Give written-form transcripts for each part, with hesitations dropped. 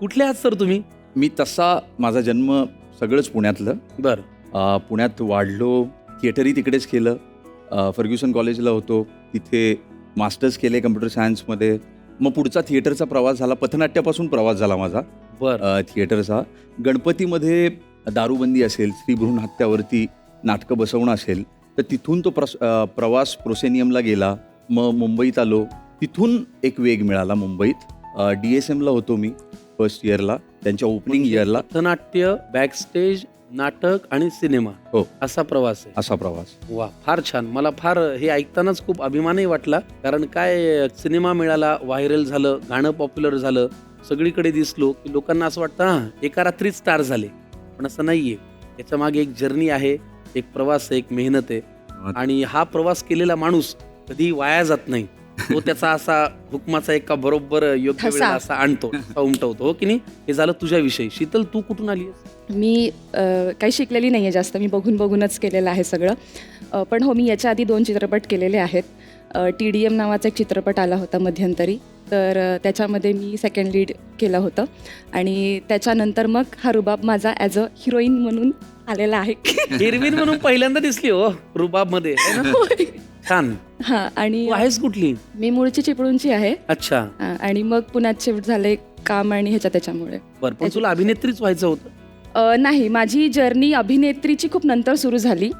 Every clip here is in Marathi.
कुठले आहात सर तुम्ही? मी तसा माझा जन्म सगळंच पुण्यातलं. बरं. पुण्यात वाढलो, थिएटरही तिकडेच केलं. फर्ग्युसन कॉलेजला होतो, तिथे मास्टर्स केले कम्प्युटर सायन्समध्ये. मग पुढचा थिएटरचा प्रवास झाला, पथनाट्यापासून प्रवास झाला माझा थिएटरचा. गणपतीमध्ये दारूबंदी असेल, स्त्रीभ्रूण हत्यावरती नाटकं बसवणं असेल, तर तिथून तो प्रवास प्रोसेनियमला गेला. मग मुंबईत आलो, तिथून एक वेग मिळाला मुंबईत. DSMला होतो मी फर्स्ट इयरला, त्यांच्या ओपनिंग इयरला. पथनाट्य, बॅकस्टेज, नाटक आणि सिनेमा, हो, असा प्रवास आहे. असा प्रवास. वा, फार छान. मला फार हे ऐकतानाच खूप अभिमानही वाटला. कारण काय, सिनेमा मिळाला, व्हायरल झालं, गाणं पॉप्युलर झालं, सगळीकडे दिसलो की लोकांना असं वाटतं हां एका रात्रीत स्टार झाले. पण असं नाहीये. याच्या मागे एक जर्नी आहे, एक प्रवास आहे, एक मेहनत आहे. आणि हा प्रवास केलेला माणूस कधी वाया जात नाही. तो त्याचा असा हुकमाचा एका बरोबर योग्य वेळेला असा आणतो, उमटवतो. हो की नाही? हे झालं तुझ्याविषयी. शीतल, तू कुठून आली आहेस? मी काही शिकलेली नाही आहे जास्त, मी बघूनच केलेलं आहे सगळं. पण हो, मी याच्या आधी 2 चित्रपट केलेले आहेत. TDM नावाचा एक चित्रपट आला होता मध्यंतरी, तर त्याच्यामध्ये मी सेकंड लीड केलं होतं. आणि त्याच्यानंतर मग हा रुबाब माझा ॲज अ हिरोईन म्हणून आलेला आहे. हिरवीन म्हणून पहिल्यांदा दिसली हो रुबाबमध्ये. छान. हां. आणि तू आहेस कुठली? मी मूळची चिपळूणची आहे. अच्छा. आणि मग पुण्यात शिफ्ट झाले काम आणि त्याच्यामुळे. बरं, पण तुला अभिनेत्रीच व्हायचं होतं? नाही, माझी जर्नी अभिनेत्रीची खूप नंतर सुरू झाली.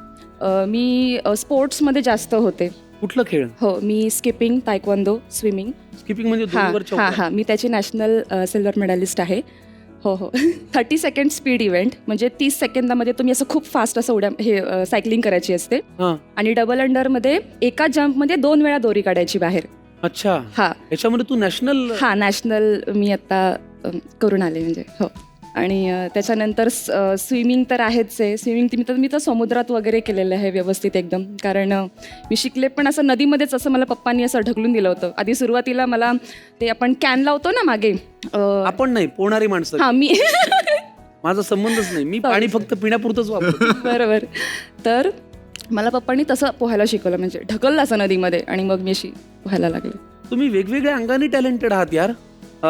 मी स्पोर्ट्समध्ये जास्त होते. कुठलं खेळ? हो, मी स्किपिंग, तायक्वांदो, स्विमिंग. स्किपिंग म्हणजे दोरीवरच्या हां उड्या? हां, मी त्याची नॅशनल सिल्वर मेडलिस्ट आहे. हो हो. 30 सेकंड स्पीड इव्हेंट, म्हणजे 30 सेकंदामध्ये तुम्ही असं खूप फास्ट असं उड्या सायकलिंग करायची असते. हां. आणि डबल अंडरमध्ये एका जम्पमध्ये 2 वेळा दोरी काढायची बाहेर. अच्छा. हां. याच्यामध्ये तू नॅशनल? हां, नॅशनल मी आता करून आले म्हणजे. हो. आणि त्याच्यानंतर स्विमिंग तर आहेच आहे. स्विमिंग मी तर समुद्रात वगैरे केलेलं आहे व्यवस्थित एकदम. कारण मी शिकले पण असं नदीमध्येच, असं मला पप्पांनी असं ढकलून दिलं होतं. आधी सुरुवातीला मला ते आपण कॅन लावतो ना मागे. आपण नाही, पोहणारी माणसं. हां, मी माझा संबंधच नाही. मी पाणी फक्त पिण्यापुरतंच वापरतो. बरोबर. तर मला पप्पांनी तसं पोहायला शिकवलं, म्हणजे ढकललं असं नदीमध्ये, आणि मग मी अशी पोहायला लागले. तुम्ही वेगवेगळ्या अंगाने टॅलेंटेड आहात यार.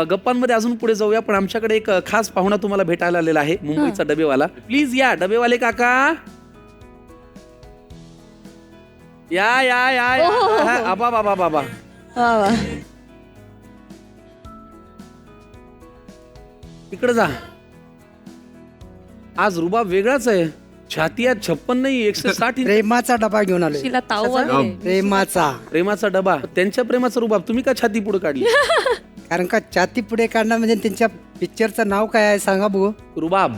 गप्पांमध्ये अजून पुढे जाऊया, पण आमच्याकडे एक खास पाहुणा तुम्हाला भेटायला आलेला आहे, मुंबईचा डबेवाला. प्लीज या, डबेवाले काका या या या या. आबा बाबा बाबा. वा वा. इकडे जा. आज रुबाब वेगळाच आहे. छाती आहे 56 नाही 160. प्रेमाचा डबा घेऊन आलो. तिला ताव वगैरे. प्रेमाचा डबा. त्यांच्या प्रेमाचा रुबाब तुम्ही का छाती पुढे काढली? कारण का छाती पुढे काढणं म्हणजे त्यांच्या पिक्चरचं नाव काय आहे सांगा बघू. रुबाब.